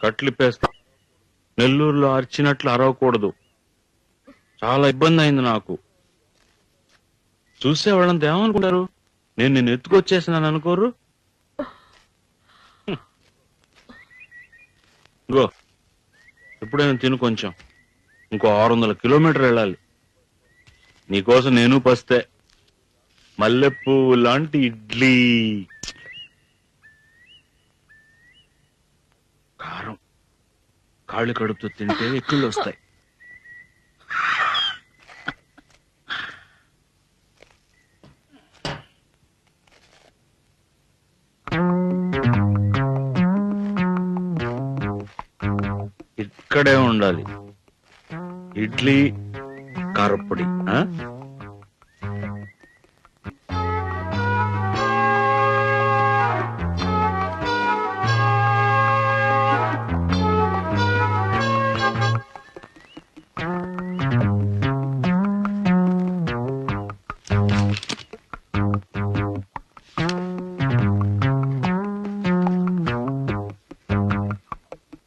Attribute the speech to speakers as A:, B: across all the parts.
A: కట్లిప్పేస్తా. నెల్లూరులో అరిచినట్లు అరవకూడదు. చాలా ఇబ్బంది అయింది నాకు. చూసేవాళ్ళంతా ఏమనుకుంటారు? నేను నిన్ను ఎత్తుకొచ్చేసినాను అనుకోరు? గో, ఎప్పుడైనా తిను కొంచెం. ఇంకో 600 కిలోమీటర్ వెళ్ళాలి. నీకోసం నేను పస్తే. మల్లెపువ్వు లాంటి ఇడ్లీ. కారం కాళ్ళు కడుపుతో తింటే ఎక్కుళ్ళు వస్తాయి. ఇక్కడే ఉండాలి. ఇడ్లీ కారప్పొడి.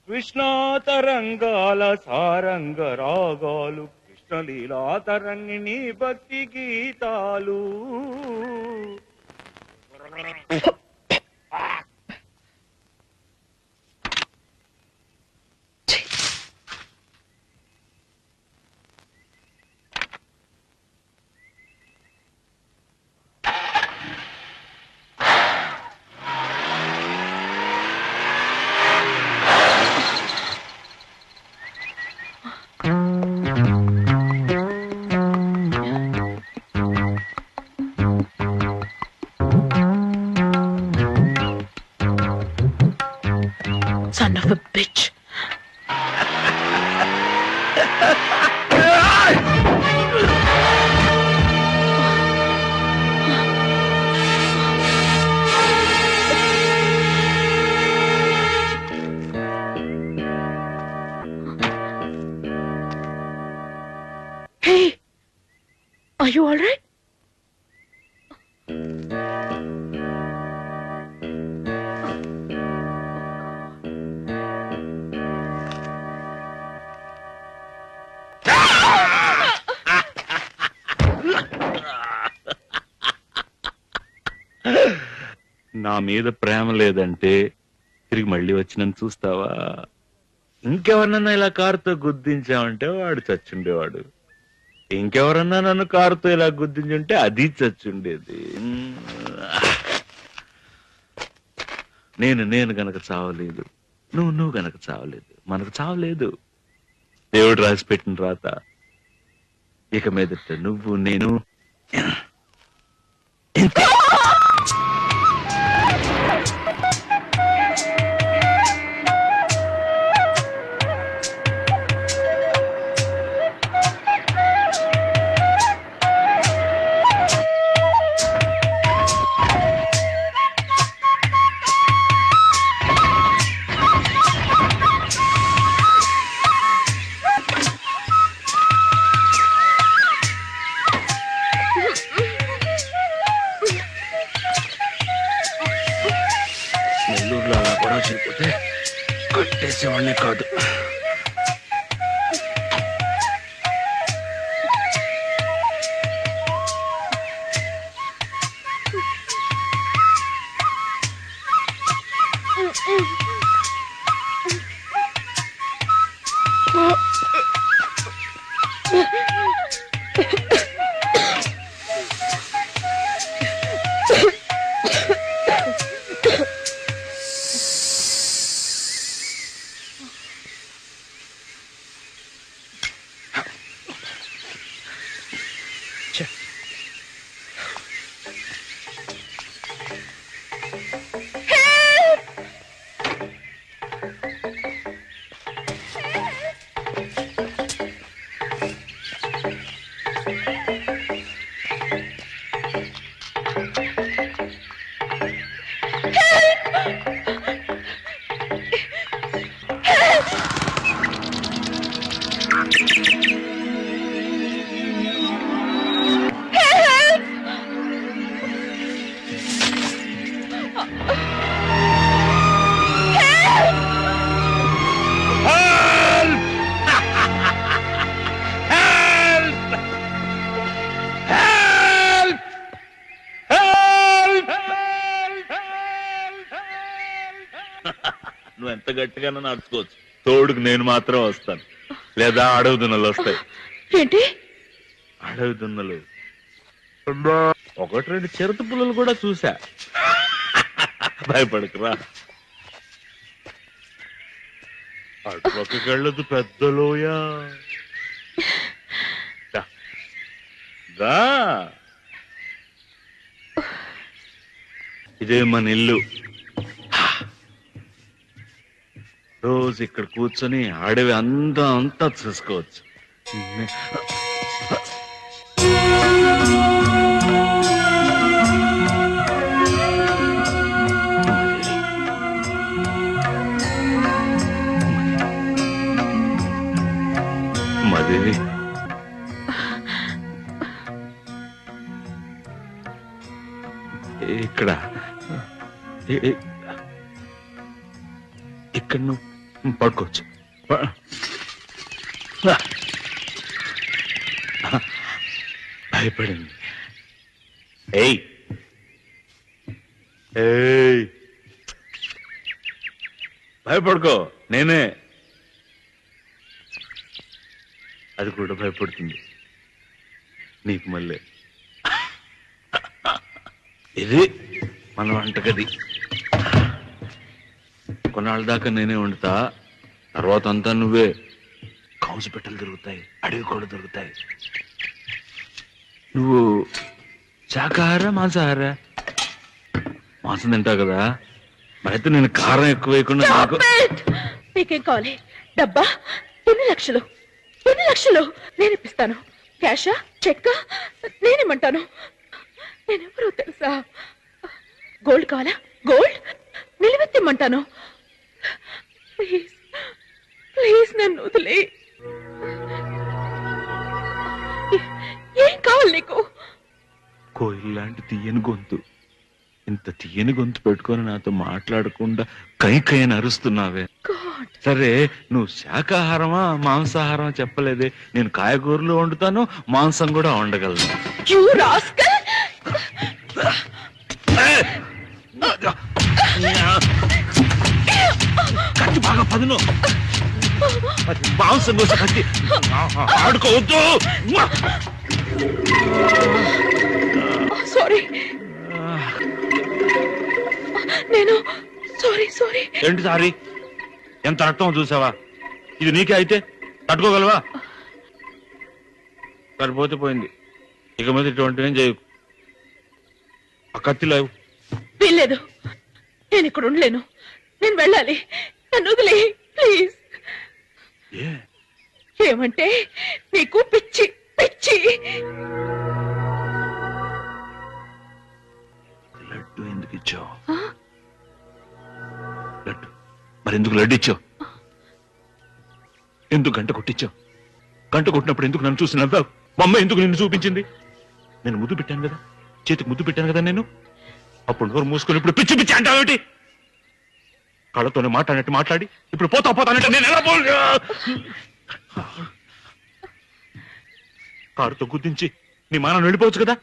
A: కృష్ణా తరంగాల సారంగ రాగాలు, కృష్ణలీలా తరంగిణి భక్తి గీతాలు.
B: Son of a bitch. Hey, are you all right?
A: నా మీద ప్రేమ లేదంటే తిరిగి మళ్ళీ వచ్చి నన్ను చూస్తావా? ఇంకెవరన్నా ఇలా కారుతో గుద్దించామంటే వాడు చచ్చుండేవాడు. ఇంకెవరన్నా నన్ను కారుతో ఇలా గుద్దించుంటే అది చచ్చుండేది. నేను గనక చావలేదు, నువ్వు గనక చావలేదు, మనకు చావలేదు. దేవుడు రాసి పెట్టిన రాత. ఇక మీదట నువ్వు నేను నెల్లూరులో అలా గొడవ చేయకపోతే కట్టేసేవాడినే కాదు. నువ్వు ఎంత గట్టిగానో నడుచుకోవచ్చు, తోడుకు నేను మాత్రం వస్తాను, లేదా అడవి దున్నలు వస్తాయి.
B: ఏంటి?
A: అడవి దున్నలు 1-2 చిరుత పుల్లలు కూడా చూసా. భయపడకురా. అటుపక్కకి వెళ్ళదు, పెద్దలోయ. ఇదే మన ఇల్లు. రోజు ఇక్కడ కూర్చొని అడవి అంతా చూసుకోవచ్చు. మదేవి, ఇక్కడ ఇక్కడ నువ్వు పడుకోవచ్చు. భయపడింది. ఏయ్ ఏయ్, భయపడుకో, నేనే. అది కూడా భయపడుతుంది నీకు. మళ్ళీ ఇది మన వంటగది. కొన్నాళ్ళ దాకా నేనే వండుతా, తర్వాత అంతా నువ్వే. కౌసు పెట్టెలు దొరుకుతాయి, అడవి కూడా దొరుకుతాయి. నువ్వు శాకాహార మాంసాహార? మాంసం తింటావు కదా, మరైతే నేను కారం ఎక్కువ వేయకుండా నాకు.
B: నీకేం కావాలి? డబ్బా? ఎన్ని లక్షలు? నేను ఇప్పిస్తాను. క్యాషా, చెక్కా? నేనేమంటాను. నేనెవరో తెలుసా? గోల్డ్ కావాలా? గోల్డ్ నిలబెత్తిమ్మంటాను. ప్లీజ్ ప్లీజ్ నన్ను వదిలే. ఏం కావాలి నీకు?
A: కోయిల్ లాంటి తీయని గొంతు. ఇంత తీయని గొంతు పెట్టుకొని నాతో మాట్లాడకుండా కైకయ్యని అరుస్తున్నావే. సరే, నువ్వు శాకాహారమా మాంసాహారమా చెప్పలేదే. నేను కాయగూరలు వండుతాను, మాంసం కూడా వండగలను. కత్తి బాగా పదును. మాంసం కోసం కత్తి ఆడుకోవద్దు.
B: సారీ, నేను సారీ.
A: ఏంటి సారీ? ఎంత రక్తం చూసావా? ఇది నీకే అయితే తట్టుకోగలవా? సరిపోతే పోయింది. ఇక మీద ఇటువంటి ఏం చేయకు. ఆ కత్తి లేవు.
B: వీల్లేదు, నేను ఇక్కడ ఉండలేను. నేను వెళ్ళాలి. నన్ను వదిలే ప్లీజ్. ఏమంటే నీకు పిచ్చి.
A: లడ్డు ఎందుకు ఇచ్చావు? లడ్డు మరెందుకు లడ్డు ఇచ్చావు? ఎందుకు గంట కొట్టించావు? గంట కొట్టినప్పుడు ఎందుకు నన్ను చూసి నవ్వావు? మా అమ్మ ఎందుకు నిన్ను చూపించింది? నేను ముద్దు పెట్టాను కదా, చేతికి ముద్దు పెట్టాను కదా నేను. అప్పుడు నోరు మూసుకొని ఇప్పుడు పిచ్చి అంటావేమిటి? కళ్ళతోనే మాట్లాడినట్టు మాట్లాడి ఇప్పుడు పోతానంటే నేను ఎలా పోలే? కారుతో గుర్తించి నీ మానం వెళ్ళిపోవచ్చు కదా,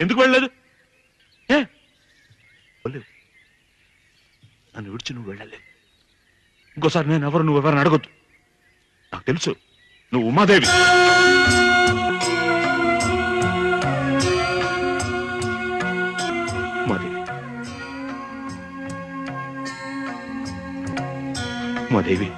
A: ఎందుకు వెళ్ళలేదు? నన్ను విడిచి నువ్వు వెళ్ళలేదు. ఇంకోసారి నేను నువ్వెవరిని అడగొద్దు. నాకు తెలుసు నువ్వు ఉమాదేవి. ఉమాదేవి,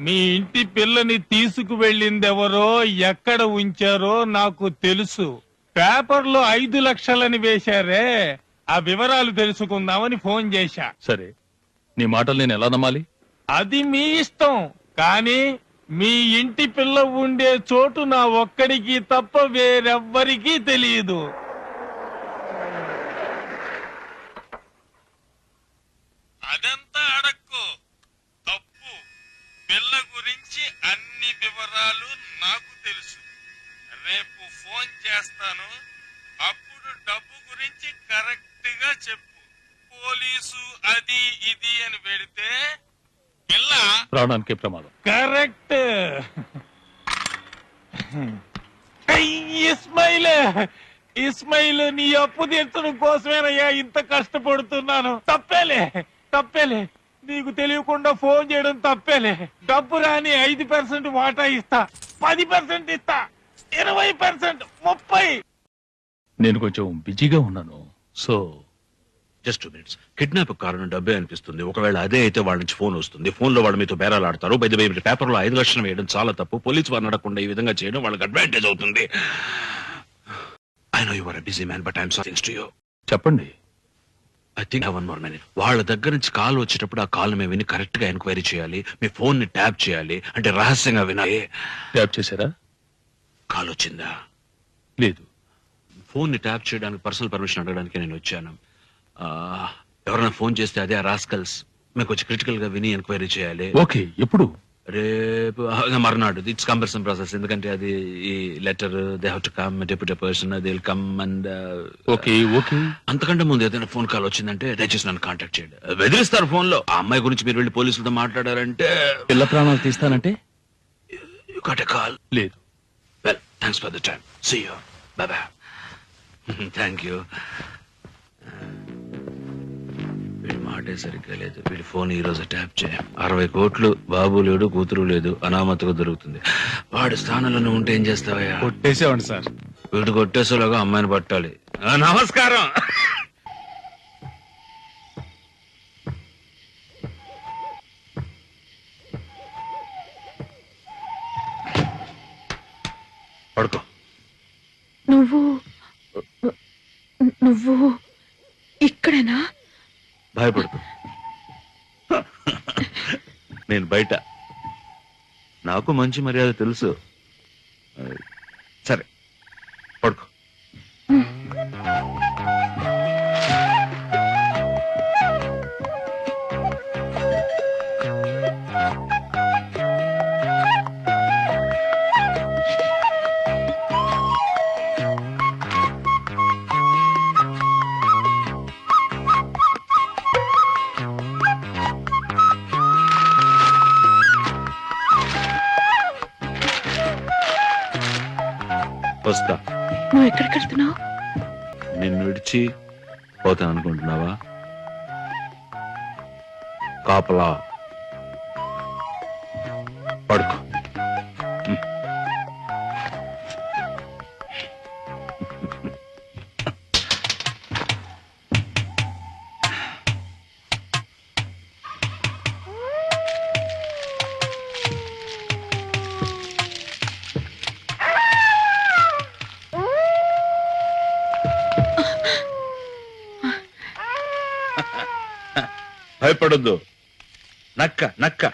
C: మీ ఇంటి పిల్లని తీసుకువెళ్ళిందెవరో ఎక్కడ ఉంచారో నాకు తెలుసు. పేపర్లో 5 లక్షలని వేశారే, ఆ వివరాలు తెలుసుకుందామని ఫోన్ చేశా.
D: సరే, నీ మాటలు నేను ఎలా నమ్మాలి?
C: అది మీ ఇష్టం, కానీ మీ ఇంటి పిల్ల ఉండే చోటు నా ఒక్కడికి తప్ప వేరెవ్వరికీ తెలియదు. అదంతా అడక్కు, తప్పు. పిల్ల గురించి అన్ని వివరాలు నాకు తెలుసు. రేపు ఫోన్ చేస్తాను, అప్పుడు డబ్బు గురించి కరెక్ట్ గా చెప్పు. పోలీసు అది ఇది అని పెడితే పిల్ల
D: ప్రాణానికి ప్రమాదం.
C: కరెక్ట్. ఇస్మాయిల్, ఇస్మాయిల్, నీ అప్పు తీర్చడం కోసమేనయ్యా ఇంత కష్టపడుతున్నాను. తప్పేలే, నీకు తెలియకుండా ఫోన్ చేయడం తప్పేలే. డబ్బు రాని 5% వాటా ఇస్తా, 10% ఇస్తా, 20%, 30%.
D: నేను కొంచెం బిజీగా ఉన్నాను. So
A: just 2 minutes. కిడ్నాప్ కారణం డబ్బే అనిపిస్తుంది. ఒకవేళ అదే అయితే వాళ్ళ నుంచి ఫోన్ వస్తుంది. ఫోన్ లో వాళ్ళు మీతో బేరాలు ఆడతారు. పేపర్ లో 5 లక్షలు వేయడం చాలా తప్పు. పోలీసు వారిని అడగకుండా ఈ విధంగా చేయడం వాళ్ళకి అడ్వాంటేజ్ అవుతుంది. I know you are a busy man, but I'm sorry to you.
D: చెప్పండి.
A: I think 1 more minute. వాళ్ళ దగ్గర నుంచి కాల్ వచ్చేటప్పుడు ఆ కాల్ మేము విని కరెక్ట్ గా ఎంక్వైరీ చేయాలి. మీ ఫోన్ ని ట్యాప్ చేయాలి, అంటే రహస్యంగా వినాలి.
D: ట్యాప్ చేశారా?
A: కాల్ వచ్చిందా?
D: లేదు.
A: ఫోన్ ని ట్యాప్ చేయడానికి పర్సనల్ పర్మిషన్ అడగడానికి నేను వచ్చాను. ఎవరైనా ఫోన్ చేస్తే అదే రాస్కల్స్. మీకు వచ్చి క్రిటికల్ గా విని ఎంక్వైరీ చేయాలి.
D: ఓకే, ఎప్పుడు?
A: రేపు మర్నాడు. ఇట్స్ కంపల్సరీ ప్రాసెస్, ఎందుకంటే అది ఈ letter they have to come, deputy person they will come and
D: okay.
A: అంతకంటే ముందు ఏదైనా ఫోన్ కాల్ వచ్చిందంటే దయచేసి నన్ను కాంటాక్ట్ చేయండి. బెదిరిస్తారు ఫోన్ లో. ఆ అమ్మాయి గురించి మీరు వెళ్ళి పోలీసులతో మాట్లాడారంటే
D: పిల్ల ప్రాణాలు తీస్తానంటే
A: యు గాట్ ఎ కాల్.
D: లేదు.
A: Well, thanks for the time. See you. Bye bye. Thank you. వీడి మాటే సరిగ్గా లేదు. వీడి ఫోన్ ఈ రోజు ట్యాప్ చేయ. 60 కోట్లు, బాబు లేడు, కూతురు లేదు, అనామతిగా దొరుకుతుంది. వాడి స్థానంలో ఉంటే ఏం చేస్తావయ్యా?
C: కొట్టేసేవండి సార్.
A: వీడు కొట్టేసేలాగా అమ్మాయిని పట్టాలి. నమస్కారం. పడుకో.
B: నువ్వు ఇక్కడేనా?
A: భయపడుకో. నేను బయట. నాకు మంచి మర్యాద తెలుసు. సరే, పడుకో. వస్తా.
B: నువ్వు ఎక్కడికి వెళ్తున్నావు?
A: నిన్ను విడిచి పోతాను అనుకుంటున్నావా? కాపలా. పడుకో. భయపడొద్దు. నక్క నక్క.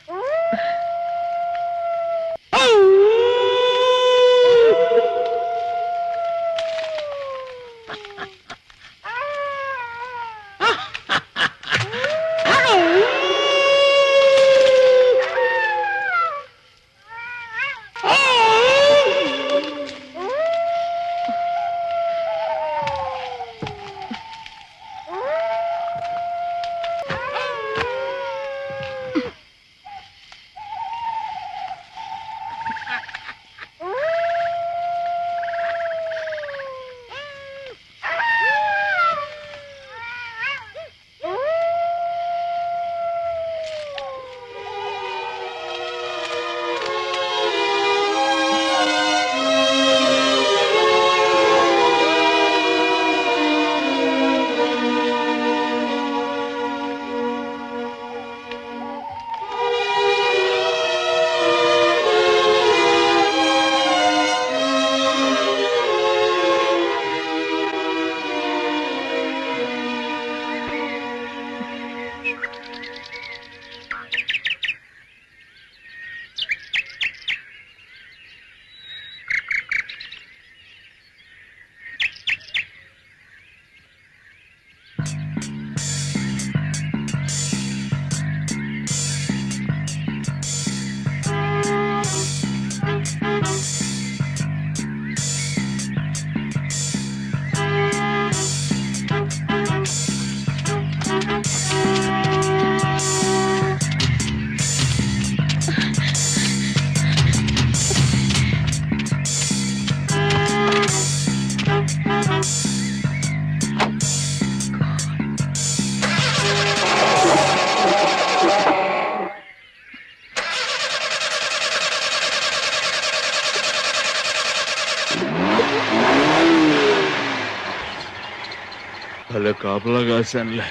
A: కాపలా కాశానులే.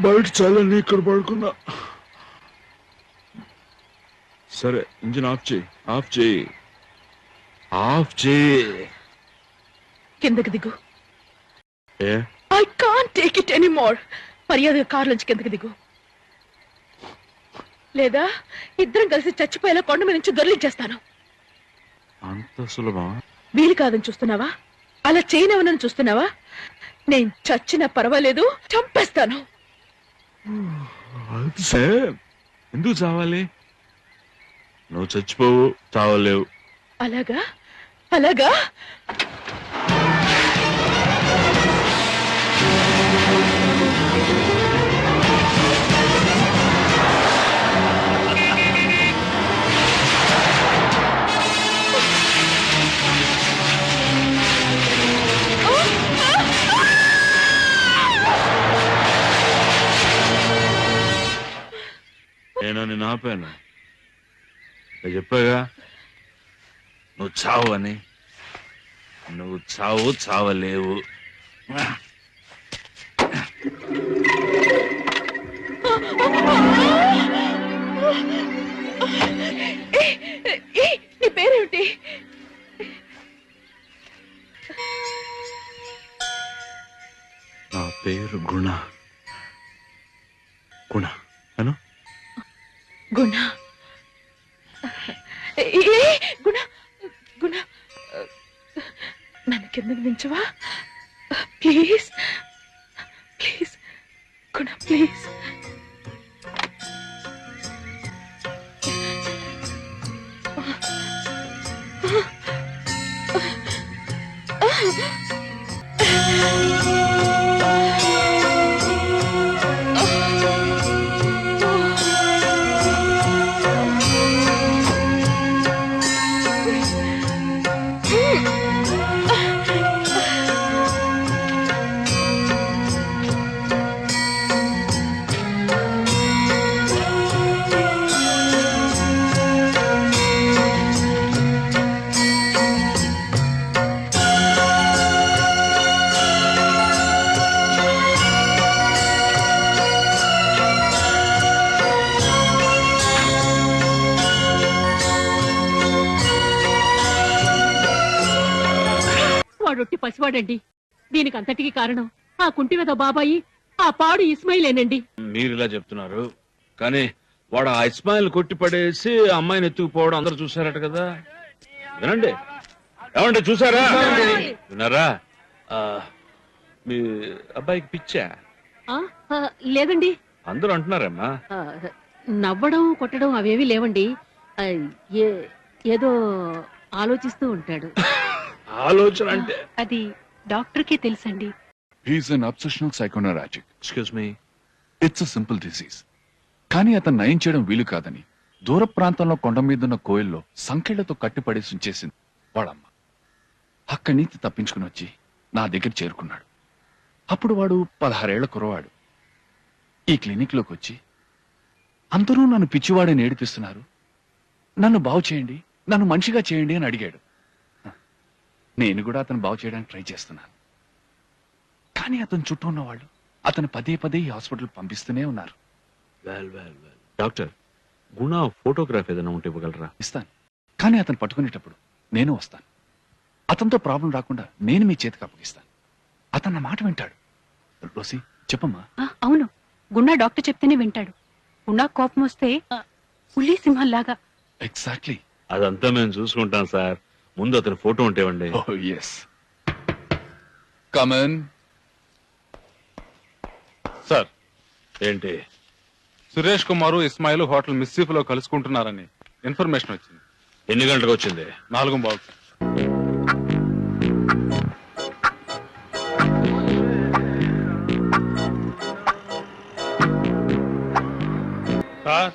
A: బయట చాలని ఇక్కడ పడుకున్నా. సరే ఇంజిన్ ఆఫ్ చేయి, ఆఫ్ చేయి, ఆఫ్ చేయి.
B: కిందకి దిగు.
A: ఏ
B: I can't take it any more. మర్యాదగా కారులోంచి కిందకి దిగు, లేదా ఇద్దరం కలిసి చచ్చిపోయేలా కొండ మీద నుంచి దొర్లించేస్తాను.
A: అంత సులభం?
B: వీలు కాదని చూస్తున్నావా? అలా చేయనవనని చూస్తున్నావా? నేను చచ్చినా పర్వాలేదు, చంపేస్తాను.
A: ఎందుకు చావాలి? నువ్వు చచ్చిపోవు, చావలేవు.
B: అలాగా అలాగా.
A: నేను నిన్ను ఆపాను, చెప్పాగా నువ్వు చావు అని. నువ్వు చావు, చావలేవు.
B: నీ పేరేమిటి?
A: నా పేరు గుణ. గుణ అను.
B: గుణ. గుణ గుణ, నన్ను కిందకి దించవా ప్లీజ్? Please Guna, please.
E: వాడొట్టి పసివాడండి. దీనికి అంతటికి కారణం ఆ కుంటి మీద బాబాయి, ఆ పాడు ఇస్మాయిలేనండి.
A: మీరు ఇలా చెప్తున్నారు, కానీ వాడు ఆ ఇస్మాయిల్ కొట్టి పడేసి అమ్మాయిని ఎత్తుకుపోవడం అందరూ చూసారట కదా. వినండి, ఏమంటే చూసారా? విన్నారా? మీ అబ్బాయికి పిచ్చా?
E: ఆ, ఆ, లేదండి.
A: అందరూ అంటున్నారమ్మా.
E: ఆ, నవ్వడం కొట్టడం అవేవి లేవండి. ఆ, ఏదో ఆలోచిస్తూ ఉంటాడు.
A: ఆలోచన అంటే
E: అది డాక్టర్కే తెలుసండి.
F: He's an obsessional psychoneurotic.
A: Excuse me.
F: It's a simple disease. కానీ అతను నయం చేయడం వీలు కాదని దూర ప్రాంతంలో కొండ మీదున్న కోయిల్లో సంకెళ్లతో కట్టిపడేసి ఉంచేసింది వాడమ్మ. అక్కడి నుంచి తప్పించుకుని వచ్చి నా దగ్గర చేరుకున్నాడు. అప్పుడు వాడు 16 ఏళ్ల కురవాడు. ఈ క్లినిక్ లోకి వచ్చి అందరూ నన్ను పిచ్చివాడని ఏడిపిస్తున్నారు, నన్ను బాగు చేయండి, నన్ను మనిషిగా చేయండి అని అడిగాడు. నేను కూడా అతను బాగు చేయడానికి ట్రై చేస్తున్నాను. కానీ అతని చుట్టూ ఉన్న వాళ్ళు అతను పదే పదే ఈ హాస్పిటల్ పంపిస్తూనే ఉన్నారు.
A: డాక్టర్, గుణ ఫోటోగ్రాఫ్ ఏదైనా ఉంటే ఇవ్వగలరా?
F: ఇస్తాను, కానీ అతను పట్టుకునేటప్పుడు నేను వస్తాను. అతనితో ప్రాబ్లం రాకుండా నేను మీ చేతికి అప్పగిస్తాను. అతను నా మాట వింటాడు. రోసి చెప్పమ్మా.
E: అవును, గున్నా డాక్టర్ చెప్తేనే వింటాడు. గున్నా కోపం వస్తే పులి సింహంలాగా.
F: ఎగ్జాక్ట్లీ.
A: అదంతా మేము చూసుకుంటాం సార్. ముందు అతని ఫోటో ఉంటే ఇవ్వండి.
F: ఓ ఎస్, కమ్ ఇన్.
C: సార్,
A: ఏంటి?
C: సురేష్ కుమారు ఇస్మాయిల్ హోటల్ మిస్సీఫ్ లో కలుసుకుంటున్నారని ఇన్ఫర్మేషన్ వచ్చింది.
A: ఎన్ని గంటలకు వచ్చింది?
C: 4:15. సార్,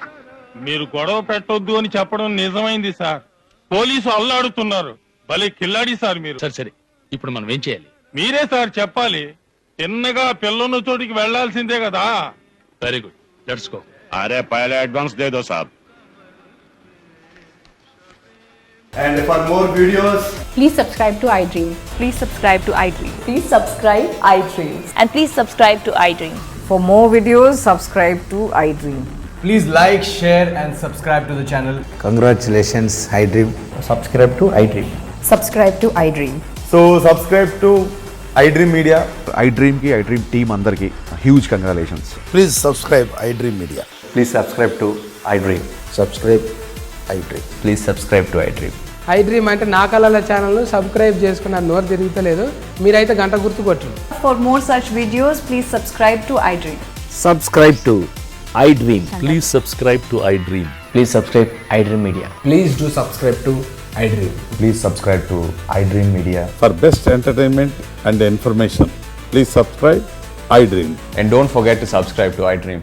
C: మీరు గొడవ పెట్టొద్దు అని చెప్పడం నిజమైంది సార్. పోలీసు అల్లాడుతున్నారు. భలే కిల్లాడి సార్ మీరు.
D: సరే సరే, ఇప్పుడు మనం ఏం చేయాలి?
C: మీరే సార్ చెప్పాలి. తిన్నగా పిల్లన్న చోటికి వెళ్లాల్సిందే కదా.
D: Very good, let's go.
G: अरे पहले एडवांस दे दो साहब. And for more videos,
H: Please subscribe to iDream.
I: Please subscribe to iDream.
H: Please subscribe iDream.
I: And please subscribe to iDream.
H: For more videos, subscribe to iDream.
G: please like, share, and subscribe to the channel.
J: Congratulations, iDream. Subscribe to iDream.
H: Subscribe to iDream.
G: So, subscribe to iDream Media.
K: iDream ki iDream team andarki huge congratulations.
J: Please subscribe iDream Media.
K: Please subscribe to iDream.
J: Subscribe iDream.
K: Please subscribe to iDream.
L: iDream అంటే నా కళల ఛానల్ను subscribe చేసుకున్న నోరు తిరుగుతలేదు మీరైతే గంట గుర్తు కొట్టండి.
I: For more such videos, please subscribe to iDream.
J: Subscribe to iDream.
D: Please subscribe to iDream.
J: Please subscribe iDream Media.
G: Please do subscribe to iDream.
K: Please subscribe to iDream Media.
M: For best entertainment and information, please subscribe iDream.
K: And don't forget to subscribe to iDream.